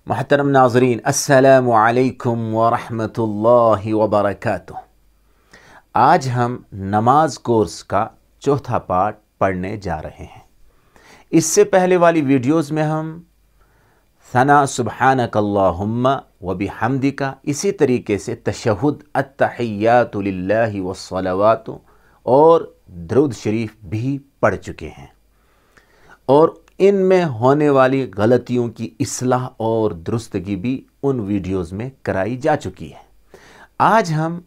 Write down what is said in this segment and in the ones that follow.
محترم ناظرین، السلام علیکم ورحمۃ اللہ وبرکاتہ۔ آج ہم نماز کورس کا چوتھا پارٹ پڑھنے جا رہے ہیں۔ اس سے پہلے والی ویڈیوز میں ہم ثنا سبحانک اللہم وبحمدک، اسی طریقے سے تشہد التحیات للہ والصلوات اور درود شریف بھی پڑھ چکے ہیں، اور ان میں ہونے والی غلطیوں کی اصلاح اور درستگی بھی ان ویڈیوز میں کرائی جا چکی ہے۔ آج ہم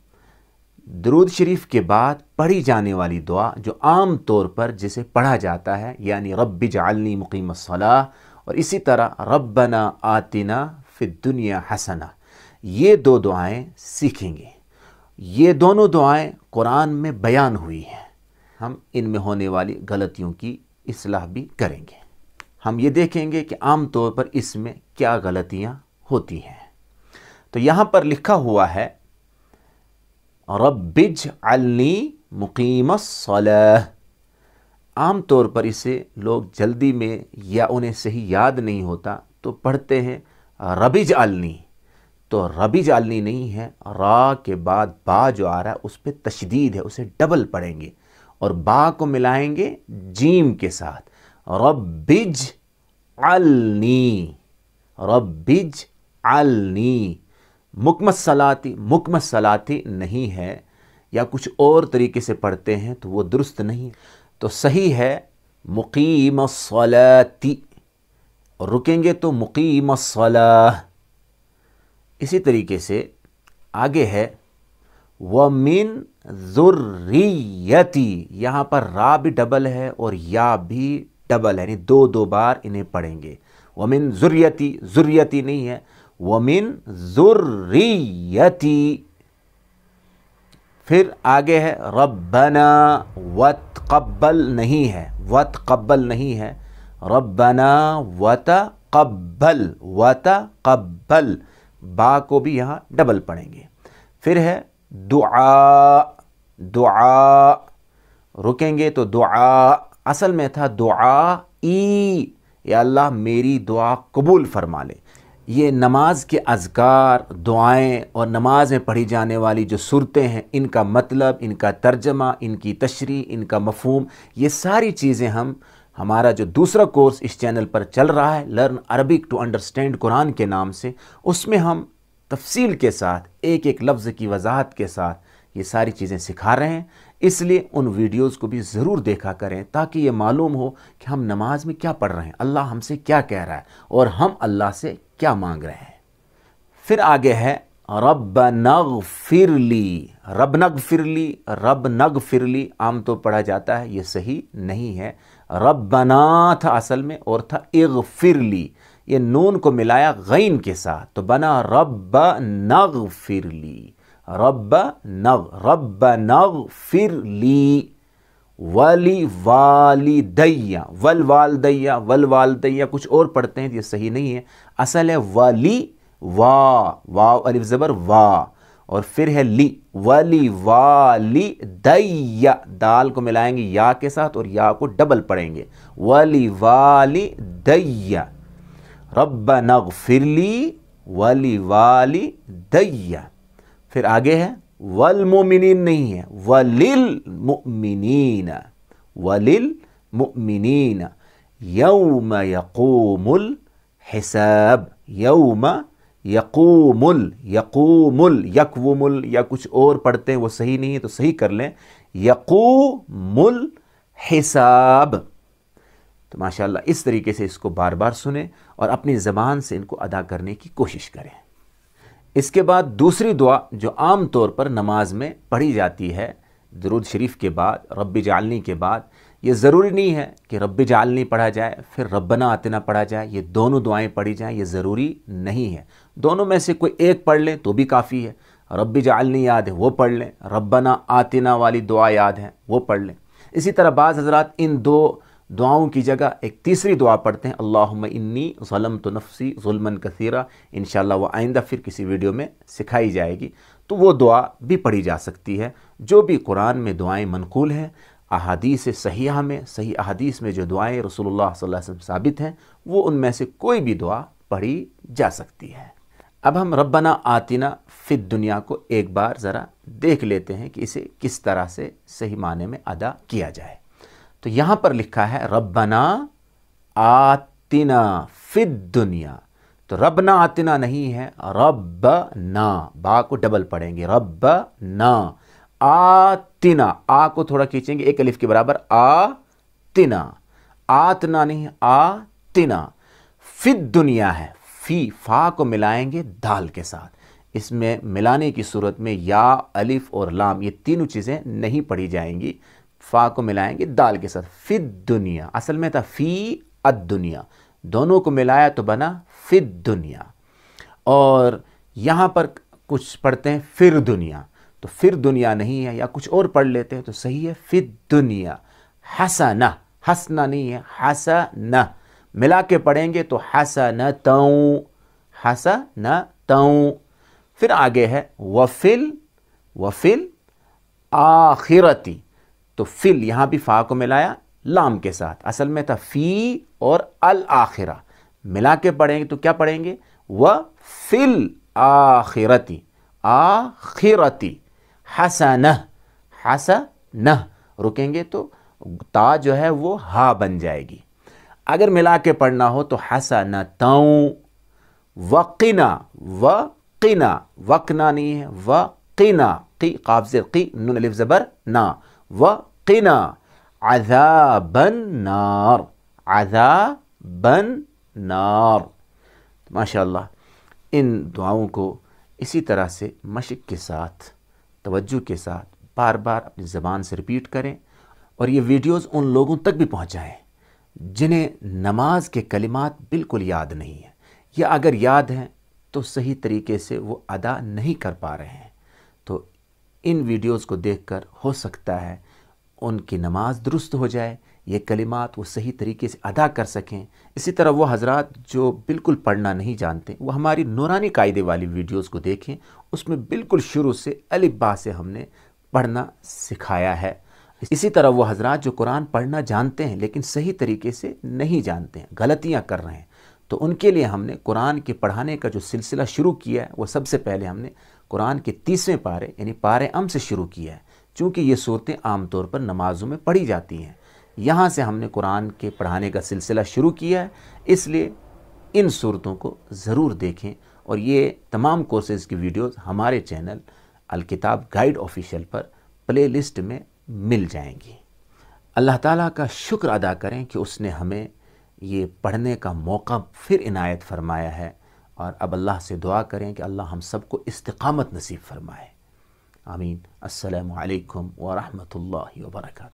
درود شریف کے بعد پڑھی جانے والی دعا جو عام طور پر جسے پڑھا جاتا ہے، یعنی رب اجعلنی مقیم الصلاۃ، اور اسی طرح ربنا آتنا فی الدنیا حسنہ، یہ دو دعائیں سیکھیں گے۔ یہ دونوں دعائیں قرآن میں بیان ہوئی ہیں۔ ہم ان میں ہونے والی غلطیوں کی اصلاح بھی کریں گے۔ ہم یہ دیکھیں گے کہ عام طور پر اس میں کیا غلطیاں ہوتی ہیں۔ تو یہاں پر لکھا ہوا ہے رب اجعلنی مقیم الصلاۃ۔ عام طور پر اسے لوگ جلدی میں یا انہیں صحیح یاد نہیں ہوتا تو پڑھتے ہیں رب اجعلنی، تو رب اجعلنی نہیں ہے، را کے بعد با جو آ رہا ہے اس پہ تشدید ہے، اسے ڈبل پڑھیں گے اور با کو ملائیں گے جیم کے ساتھ، رب اجعلنی، رب اجعلنی۔ مکمل صلاتی نہیں ہے، یا کچھ اور طریقے سے پڑھتے ہیں تو وہ درست نہیں، تو صحیح ہے مقیم الصلاتی، اور رکیں گے تو مقیم الصلاۃ۔ اسی طریقے سے آگے ہے وَمِن ذُرِّيَّتِي، یہاں پر را بھی ڈبل ہے اور یا بھی ڈبل ہے، یعنی دو بار انہیں پڑھیں گے۔ وَمِن ذُرِّيَّتِي، ذُرِّيَّتِي نہیں ہے، وَمِن ذُرِّيَّتِي۔ پھر آگے ہے ربنا وتقبل، نہیں ہے، وتقبل نہیں ہے، ربنا وتقبل، وتقبل، با کو بھی یہاں ڈبل پڑھیں گے۔ پھر ہے دعا، دعا، رکیں گے تو دعا، اصل میں تھا دعائی، یا اللہ میری دعا قبول فرما لے۔ یہ نماز کے اذکار، دعائیں اور نماز میں پڑھی جانے والی جو صورتیں ہیں، ان کا مطلب، ان کا ترجمہ، ان کی تشریح، ان کا مفہوم، یہ ساری چیزیں ہمارا جو دوسرا کورس اس چینل پر چل رہا ہے، لرن عربک ٹو انڈرسٹینڈ قرآن کے نام سے، اس میں ہم تفصیل کے ساتھ ایک ایک لفظ کی وضاحت کے ساتھ یہ ساری چیزیں سکھا رہے ہیں۔ اس لیے ان ویڈیوز کو بھی ضرور دیکھا کریں تاکہ یہ معلوم ہو کہ ہم نماز میں کیا پڑھ رہے ہیں، اللہ ہم سے کیا کہہ رہا ہے اور ہم اللہ سے کیا مانگ رہے ہیں۔ پھر آگے ہے ربنا اغفر لی، ربنا اغفر لی، ربنا اغفر لی عام طور پڑھا جاتا ہے، یہ صحیح نہیں ہے، ربنا تھا اصل میں اور تھا اغفر لی، یہ نون کو ملایا غین کے ساتھ تو بنا ربنا اغفر لی، ربنا اغفر لی، ولی والدیہ، والوالدیہ کچھ اور پڑھتے ہیں، یہ صحیح نہیں ہے، اصل ہے ولی، واو الف زبر وا، اور پھر ہے لی، ولی والدیہ، دال کو ملائیں گے یا کے ساتھ اور یا کو ڈبل پڑھیں گے، ولی والدیہ، ربنا اغفر لی ولی والدیہ۔ پھر آگے ہے والمؤمنین نہیں ہے، وللمؤمنین، وللمؤمنین، یوم یقوم الحساب، یوم یقوم یا کچھ اور پڑھتے ہیں وہ صحیح نہیں ہے تو صحیح کر لیں، یقوم الحساب۔ تو ماشاءاللہ اس طریقے سے اس کو بار بار سنیں اور اپنی زبان سے ان کو ادا کرنے کی کوشش کریں۔ اس کے بعد دوسری دعا جو عام طور پر نماز میں پڑھی جاتی ہے درود شریف کے بعد، رب اجعلنی کے بعد، یہ ضروری نہیں ہے کہ رب اجعلنی پڑھا جائے پھر ربنا آتنا پڑھا جائے، یہ دونوں دعائیں پڑھی جائیں، یہ ضروری نہیں ہے، دونوں میں سے کوئی ایک پڑھ لیں تو بھی کافی ہے۔ رب اجعلنی یاد ہے وہ پڑھ لیں، ربنا آتنا والی دعا یاد ہے وہ پڑھ لیں۔ اسی طرح بعض حضرات ان دو دعاؤں کی جگہ ایک تیسری دعا پڑھتے ہیں، اللہم انی ظلمت نفسی ظلما کثیرا، انشاءاللہ وہ آئندہ پھر کسی ویڈیو میں سکھائی جائے گی، تو وہ دعا بھی پڑھی جا سکتی ہے۔ جو بھی قرآن میں دعائیں منقول ہیں، احادیث صحیح احادیث میں جو دعائیں رسول اللہ صلی اللہ علیہ وسلم ثابت ہیں، وہ ان میں سے کوئی بھی دعا پڑھی جا سکتی ہے۔ اب ہم ربنا آتنا فی الدنیا کو ایک بار ذرا دیکھ لیتے ہیں کہ اسے کس طرح سے صحیح معنی میں ادا کیا جائے۔ تو یہاں پر لکھا ہے ربنا آتنا فی الدنیا، تو ربنا آتنا نہیں ہے، ربنا، با کو ڈبل پڑھیں گے، ربنا آتنا، آ کو تھوڑا کھینچیں گے ایک الف کے برابر، آتنا، آتنا نہیں، آتنا، فی الدنیا ہے، فی، فا کو ملائیں گے دال کے ساتھ، اس میں ملانے کی صورت میں یا، الف اور لام یہ تینوں چیزیں نہیں پڑھی جائیں گی، فا کو ملائیں گے دال کے ساتھ، فی الدنیا، اصل میں تھا فی الدنیا، دونوں کو ملایا تو بنا فی الدنیا۔ اور یہاں پر کچھ پڑھتے ہیں پھر دنیا، تو پھر دنیا نہیں ہے، یا کچھ اور پڑھ لیتے ہیں تو صحیح ہے فی الدنیا، حسنہ، حسنہ نہیں ہے، حسنہ، ملا کے پڑھیں گے تو حسنتوں، حسنتوں۔ پھر آگے ہے وفل آخرتی، تو فل یہاں بھی فا کو ملایا لام کے ساتھ، اصل میں تھا فی اور الآخرہ، ملا کے پڑھیں گے تو کیا پڑھیں گے، وفل آخرتی، آخرتی، حسنہ، حسنہ، رکیں گے تو تا جو ہے وہ ہا بن جائے گی۔ اگر ملا کے پڑھنا ہو تو حسنتوں، وقنا، وقنا، وقنا نہیں ہے، وقنا، قی قاف زیر قی، نون الف زبر نا، وقنا عذاب النار، عذاب النار۔ ماشاءاللہ ان دعاؤں کو اسی طرح سے مشق کے ساتھ، توجہ کے ساتھ بار بار اپنی زبان سے ریپیٹ کریں، اور یہ ویڈیوز ان لوگوں تک بھی پہنچائیں جنہیں نماز کے کلمات بالکل یاد نہیں ہیں، یا اگر یاد ہیں تو صحیح طریقے سے وہ ادا نہیں کر پا رہے ہیں۔ تو ان ویڈیوز کو دیکھ کر ہو سکتا ہے ان کی نماز درست ہو جائے، یہ کلمات وہ صحیح طریقے سے ادا کر سکیں۔ اسی طرح وہ حضرات جو بالکل پڑھنا نہیں جانتے، وہ ہماری نورانی قاعدے والی ویڈیوز کو دیکھیں، اس میں بالکل شروع سے الف با سے ہم نے پڑھنا سکھایا ہے۔ اسی طرح وہ حضرات جو قرآن پڑھنا جانتے ہیں لیکن صحیح طریقے سے نہیں جانتے ہیں، غلطیاں کر رہے ہیں، تو ان کے لیے ہم نے قرآن کے پڑھانے کا جو سلسلہ شروع کیا ہے، وہ سب سے پہلے ہم نے قرآن کے 30ویں پارے یعنی پارے ام سے شروع کیا ہے، چونکہ یہ صورتیں عام طور پر نمازوں میں پڑھی جاتی ہیں، یہاں سے ہم نے قرآن کے پڑھانے کا سلسلہ شروع کیا ہے، اس لیے ان صورتوں کو ضرور دیکھیں، اور یہ تمام کورسز کی ویڈیوز ہمارے چینل الکتاب گائیڈ آفیشیل پر پلے لسٹ میں مل جائیں گی۔ اللہ تعالیٰ کا شکر ادا کریں کہ اس نے ہمیں یہ پڑھنے کا موقع پھر عنایت فرمایا ہے، اور اب اللہ سے دعا کریں کہ اللہ ہم سب کو استقامت نصیب فرمائے۔ آمین۔ السلام علیکم ورحمۃ اللہ وبرکاتہ۔